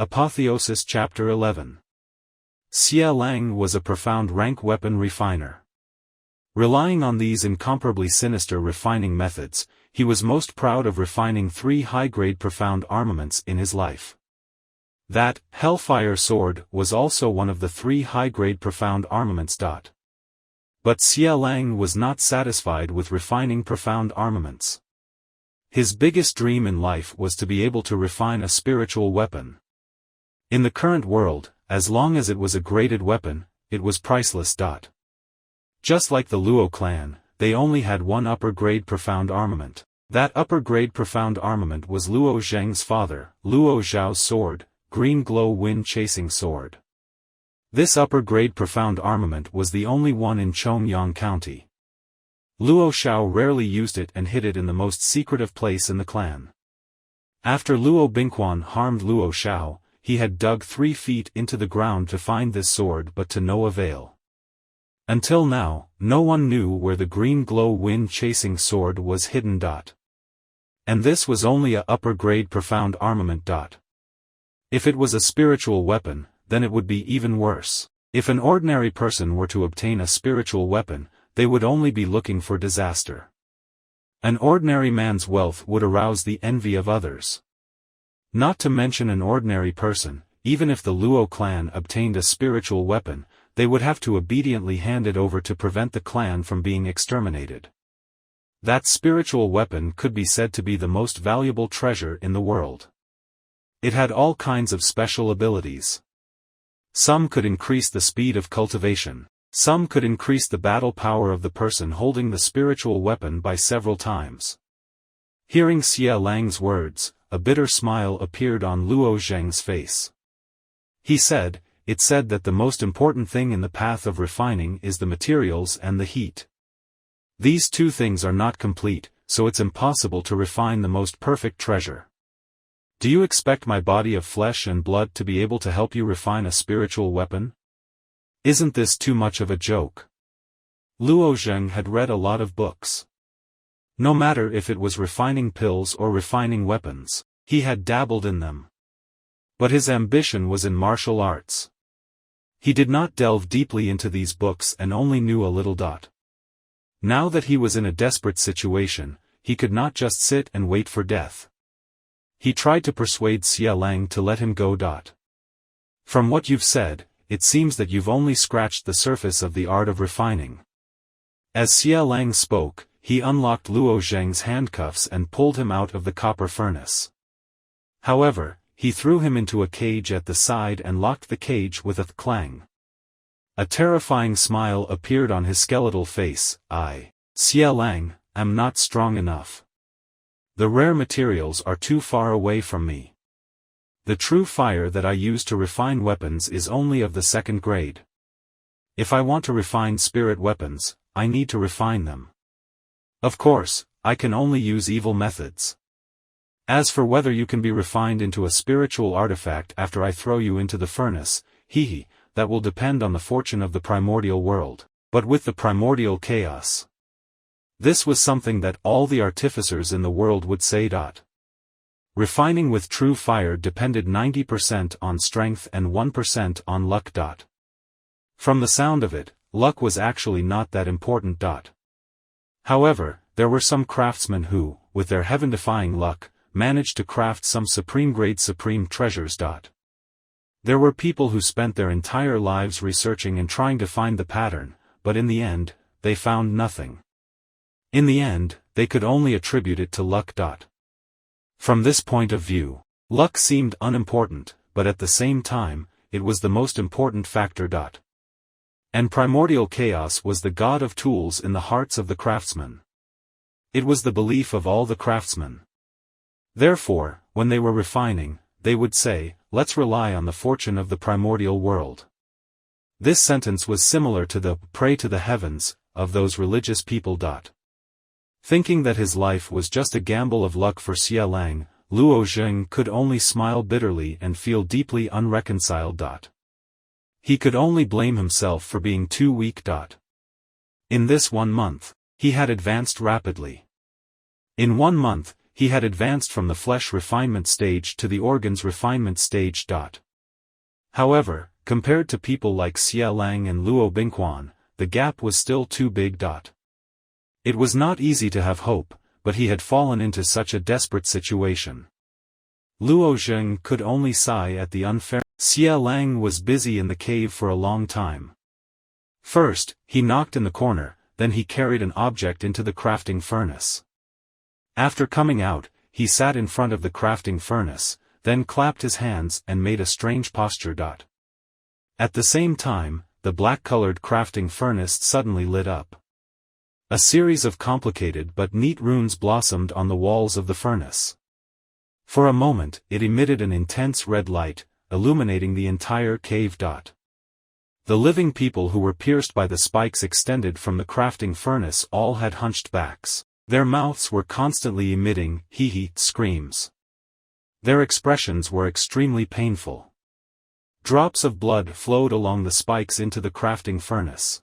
Apotheosis Chapter 11. Xie Lang was a profound rank weapon refiner. Relying on these incomparably sinister refining methods, he was most proud of refining 3 high-grade profound armaments in his life. That Hellfire Sword was also one of the 3 high-grade profound armaments. But Xie Lang was not satisfied with refining profound armaments. His biggest dream in life was to be able to refine a spiritual weapon. In the current world, as long as it was a graded weapon, it was priceless. Just like the Luo Clan, they only had one upper-grade profound armament. That upper-grade profound armament was Luo Zheng's father, Luo Zhao's sword, Green Glow Wind-Chasing Sword. This upper-grade profound armament was the only one in Chongyang County. Luo Zhao rarely used it and hid it in the most secretive place in the clan. After Luo Bingquan harmed Luo Zhao, he had dug 3 feet into the ground to find this sword, but to no avail. Until now, no one knew where the Green Glow Wind-Chasing Sword was hidden. And this was only a upper-grade profound armament. If it was a spiritual weapon, then it would be even worse. If an ordinary person were to obtain a spiritual weapon, they would only be looking for disaster. An ordinary man's wealth would arouse the envy of others. Not to mention an ordinary person, even if the Luo clan obtained a spiritual weapon, they would have to obediently hand it over to prevent the clan from being exterminated. That spiritual weapon could be said to be the most valuable treasure in the world. It had all kinds of special abilities. Some could increase the speed of cultivation. Some could increase the battle power of the person holding the spiritual weapon by several times. Hearing Xie Lang's words, a bitter smile appeared on Luo Zheng's face. He said, "It's said that the most important thing in the path of refining is the materials and the heat. These 2 things are not complete, so it's impossible to refine the most perfect treasure. Do you expect my body of flesh and blood to be able to help you refine a spiritual weapon? Isn't this too much of a joke?" Luo Zheng had read a lot of books. No matter if it was refining pills or refining weapons, he had dabbled in them. But his ambition was in martial arts. He did not delve deeply into these books and only knew a little. Now that he was in a desperate situation, he could not just sit and wait for death. He tried to persuade Xie Lang to let him go. "From what you've said, it seems that you've only scratched the surface of the art of refining." As Xie Lang spoke, he unlocked Luo Zheng's handcuffs and pulled him out of the copper furnace. However, he threw him into a cage at the side and locked the cage with a clang. A terrifying smile appeared on his skeletal face. Xie Lang, am not strong enough. The rare materials are too far away from me. The true fire that I use to refine weapons is only of the 2nd grade. If I want to refine spirit weapons, I need to refine them. Of course, I can only use evil methods. As for whether you can be refined into a spiritual artifact after I throw you into the furnace, that will depend on the fortune of the primordial world. But with the primordial chaos. This was something that all the artificers in the world would say. Refining with true fire depended 90% on strength and 1% on luck. From the sound of it, luck was actually not that important. However, there were some craftsmen who, with their heaven-defying luck, managed to craft some supreme-grade supreme treasures. There were people who spent their entire lives researching and trying to find the pattern, but in the end, they found nothing. In the end, they could only attribute it to luck. From this point of view, luck seemed unimportant, but at the same time, it was the most important factor. And primordial chaos was the god of tools in the hearts of the craftsmen. It was the belief of all the craftsmen. Therefore, when they were refining, they would say, "Let's rely on the fortune of the primordial world." This sentence was similar to the "pray to the heavens" of those religious people. Thinking that his life was just a gamble of luck for Xie Lang, Luo Zheng could only smile bitterly and feel deeply unreconciled. He could only blame himself for being too weak. In this 1 month, he had advanced rapidly. In 1 month, he had advanced from the flesh refinement stage to the organs refinement stage. However, compared to people like Xie Lang and Luo Bingquan, the gap was still too big. It was not easy to have hope, but he had fallen into such a desperate situation. Luo Zheng could only sigh at the unfair. Xie Lang was busy in the cave for a long time. First, he knocked in the corner, then he carried an object into the crafting furnace. After coming out, he sat in front of the crafting furnace, then clapped his hands and made a strange posture. At the same time, the black-colored crafting furnace suddenly lit up. A series of complicated but neat runes blossomed on the walls of the furnace. For a moment, it emitted an intense red light, illuminating the entire cave. The living people who were pierced by the spikes extended from the crafting furnace all had hunched backs. Their mouths were constantly emitting hee-hee screams. Their expressions were extremely painful. Drops of blood flowed along the spikes into the crafting furnace.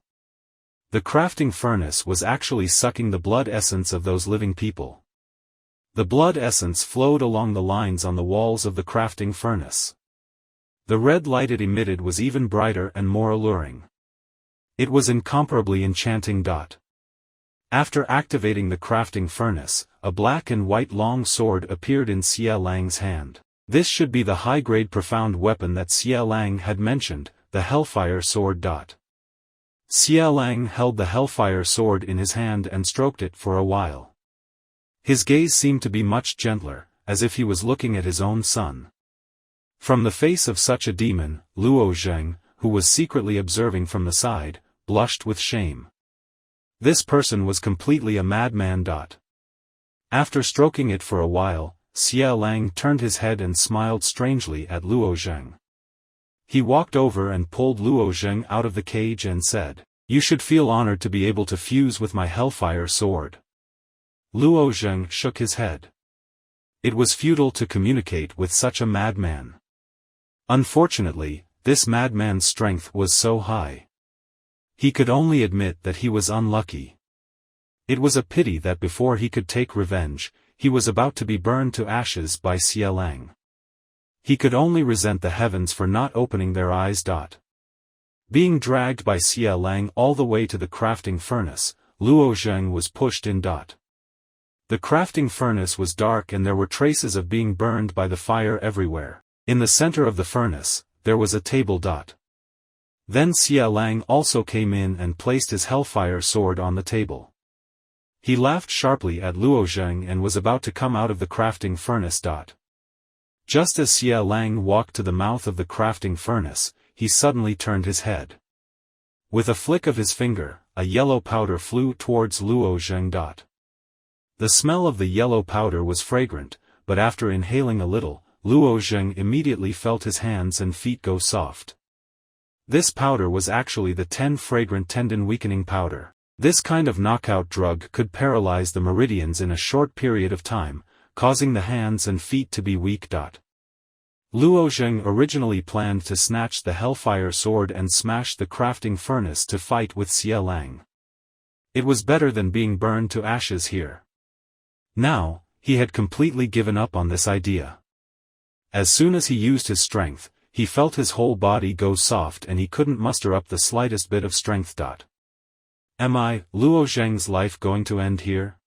The crafting furnace was actually sucking the blood essence of those living people. The blood essence flowed along the lines on the walls of the crafting furnace. The red light it emitted was even brighter and more alluring. It was incomparably enchanting. After activating the crafting furnace, a black and white long sword appeared in Xie Lang's hand. This should be the high-grade profound weapon that Xie Lang had mentioned, the Hellfire Sword. Xie Lang held the Hellfire Sword in his hand and stroked it for a while. His gaze seemed to be much gentler, as if he was looking at his own son. From the face of such a demon, Luo Zheng, who was secretly observing from the side, blushed with shame. This person was completely a madman. After stroking it for a while, Xie Lang turned his head and smiled strangely at Luo Zheng. He walked over and pulled Luo Zheng out of the cage and said, "You should feel honored to be able to fuse with my Hellfire Sword." Luo Zheng shook his head. It was futile to communicate with such a madman. Unfortunately, this madman's strength was so high. He could only admit that he was unlucky. It was a pity that before he could take revenge, he was about to be burned to ashes by Xie Lang. He could only resent the heavens for not opening their eyes. Being dragged by Xie Lang all the way to the crafting furnace, Luo Zheng was pushed in. The crafting furnace was dark and there were traces of being burned by the fire everywhere. In the center of the furnace, there was a table. Then Xie Lang also came in and placed his Hellfire Sword on the table. He laughed sharply at Luo Zheng and was about to come out of the crafting furnace. Just as Xie Lang walked to the mouth of the crafting furnace, he suddenly turned his head. With a flick of his finger, a yellow powder flew towards Luo Zheng. The smell of the yellow powder was fragrant, but after inhaling a little, Luo Zheng immediately felt his hands and feet go soft. This powder was actually the 10 fragrant tendon-weakening powder. This kind of knockout drug could paralyze the meridians in a short period of time, causing the hands and feet to be weak. Luo Zheng originally planned to snatch the Hellfire Sword and smash the crafting furnace to fight with Xie Lang. It was better than being burned to ashes here. Now, he had completely given up on this idea. As soon as he used his strength, he felt his whole body go soft and he couldn't muster up the slightest bit of strength. Am I, Luo Zheng's life going to end here?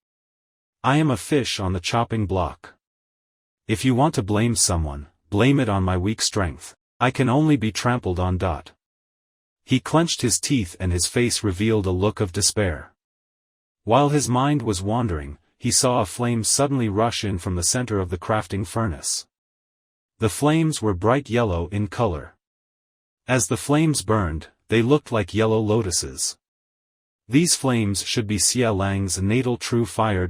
I am a fish on the chopping block. If you want to blame someone, blame it on my weak strength. I can only be trampled on. He clenched his teeth and his face revealed a look of despair. While his mind was wandering, he saw a flame suddenly rush in from the center of the crafting furnace. The flames were bright yellow in color. As the flames burned, they looked like yellow lotuses. These flames should be Xie Lang's natal true fire.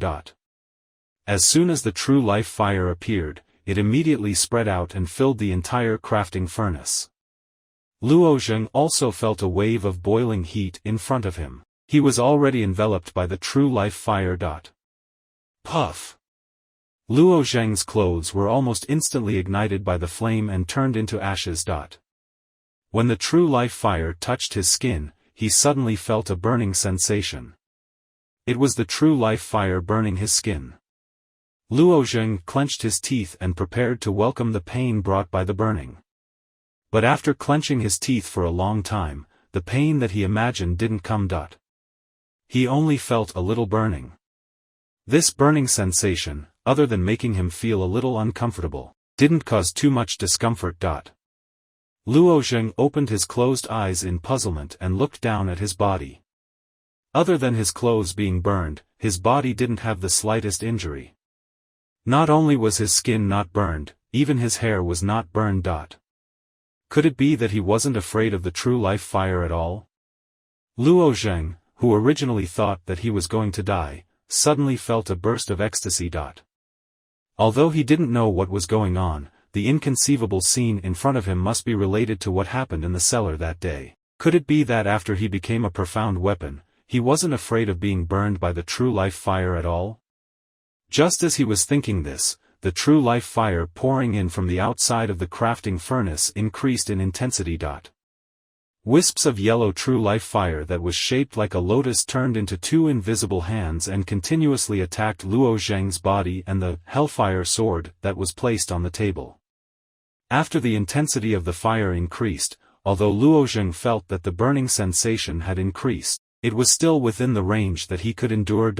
As soon as the true life fire appeared, it immediately spread out and filled the entire crafting furnace. Luo Zheng also felt a wave of boiling heat in front of him. He was already enveloped by the true life fire. Puff! Luo Zheng's clothes were almost instantly ignited by the flame and turned into ashes. When the true life fire touched his skin, he suddenly felt a burning sensation. It was the true life fire burning his skin. Luo Zheng clenched his teeth and prepared to welcome the pain brought by the burning. But after clenching his teeth for a long time, the pain that he imagined didn't come. He only felt a little burning. This burning sensation, other than making him feel a little uncomfortable, didn't cause too much discomfort. Luo Zheng opened his closed eyes in puzzlement and looked down at his body. Other than his clothes being burned, his body didn't have the slightest injury. Not only was his skin not burned, even his hair was not burned. Could it be that he wasn't afraid of the true life fire at all? Luo Zheng, who originally thought that he was going to die, suddenly felt a burst of ecstasy. Although he didn't know what was going on, the inconceivable scene in front of him must be related to what happened in the cellar that day. Could it be that after he became a profound weapon, he wasn't afraid of being burned by the true life fire at all? Just as he was thinking this, the true life fire pouring in from the outside of the crafting furnace increased in intensity. Wisps of yellow true life fire that was shaped like a lotus turned into two invisible hands and continuously attacked Luo Zheng's body and the hellfire sword that was placed on the table. After the intensity of the fire increased, although Luo Zheng felt that the burning sensation had increased, it was still within the range that he could endure.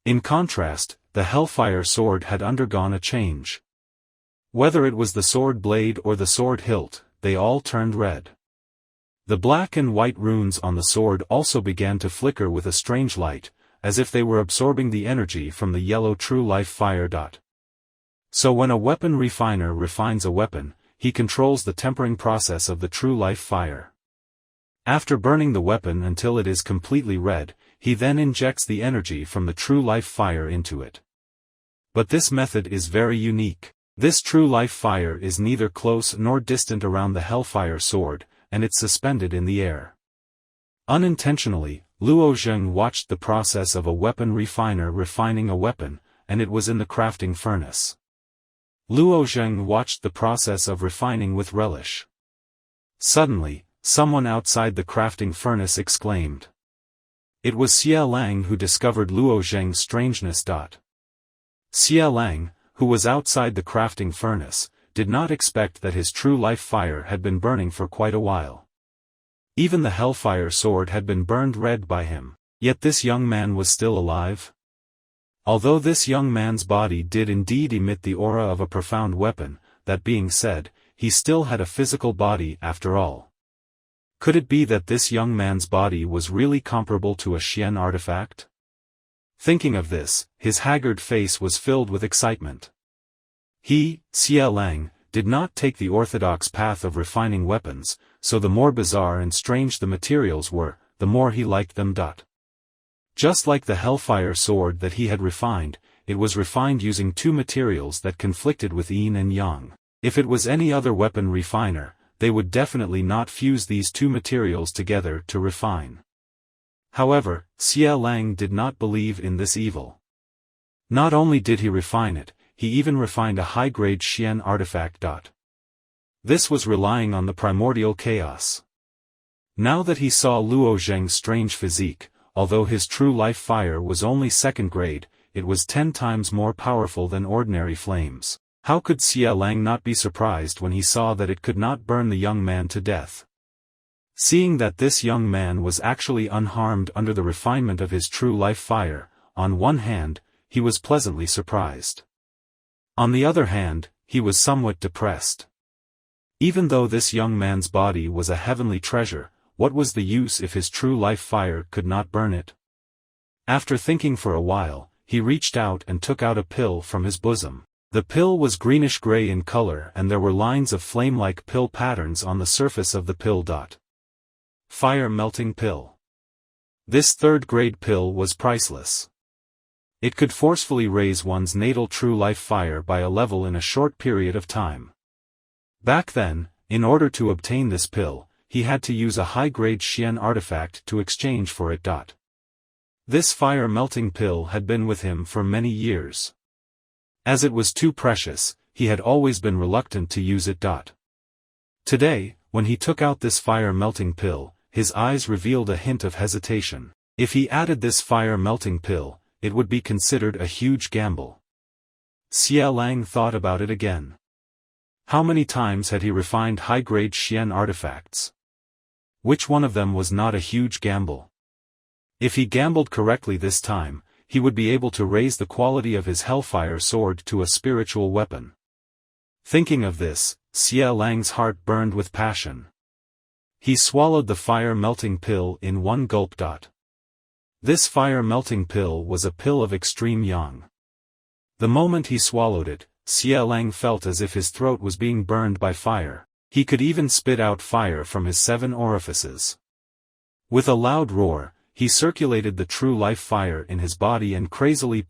In contrast, the hellfire sword had undergone a change. Whether it was the sword blade or the sword hilt, they all turned red. The black and white runes on the sword also began to flicker with a strange light, as if they were absorbing the energy from the yellow true life fire. So when a weapon refiner refines a weapon, he controls the tempering process of the true life fire. After burning the weapon until it is completely red, he then injects the energy from the true life fire into it. But this method is very unique. This true life fire is neither close nor distant around the hellfire sword, and it's suspended in the air. Unintentionally, Luo Zheng watched the process of a weapon refiner refining a weapon, and it was in the crafting furnace. Luo Zheng watched the process of refining with relish. Suddenly, someone outside the crafting furnace exclaimed. It was Xie Lang who discovered Luo Zheng's strangeness. Xie Lang, who was outside the crafting furnace, did not expect that his true life fire had been burning for quite a while. Even the hellfire sword had been burned red by him, yet this young man was still alive. Although this young man's body did indeed emit the aura of a profound weapon, that being said, he still had a physical body after all. Could it be that this young man's body was really comparable to a Xian artifact? Thinking of this, his haggard face was filled with excitement. He, Xie Lang, did not take the orthodox path of refining weapons, so the more bizarre and strange the materials were, the more he liked them. Just like the hellfire sword that he had refined, it was refined using two materials that conflicted with yin and yang. If it was any other weapon refiner, they would definitely not fuse these two materials together to refine. However, Xie Lang did not believe in this evil. Not only did he refine it, he even refined a high-grade Xian artifact. This was relying on the primordial chaos. Now that he saw Luo Zheng's strange physique, although his true life fire was only second grade, it was 10 times more powerful than ordinary flames. How could Xie Lang not be surprised when he saw that it could not burn the young man to death? Seeing that this young man was actually unharmed under the refinement of his true life fire, on one hand, he was pleasantly surprised. On the other hand, he was somewhat depressed. Even though this young man's body was a heavenly treasure, what was the use if his true life fire could not burn it? After thinking for a while, he reached out and took out a pill from his bosom. The pill was greenish-gray in color and there were lines of flame-like pill patterns on the surface of the pill. Fire-melting pill. This third-grade pill was priceless. It could forcefully raise one's natal true life fire by a level in a short period of time. Back then, in order to obtain this pill, he had to use a high-grade Xian artifact to exchange for it. This fire-melting pill had been with him for many years. As it was too precious, he had always been reluctant to use it. Today, when he took out this fire-melting pill, his eyes revealed a hint of hesitation. If he added this fire-melting pill, it would be considered a huge gamble. Xie Lang thought about it again. How many times had he refined high-grade Xian artifacts? Which one of them was not a huge gamble? If he gambled correctly this time, he would be able to raise the quality of his Hellfire sword to a spiritual weapon. Thinking of this, Xie Lang's heart burned with passion. He swallowed the fire-melting pill in one gulp. This fire-melting pill was a pill of extreme yang. The moment he swallowed it, Xie Lang felt as if his throat was being burned by fire. He could even spit out fire from his 7 orifices. With a loud roar, he circulated the true life fire in his body and crazily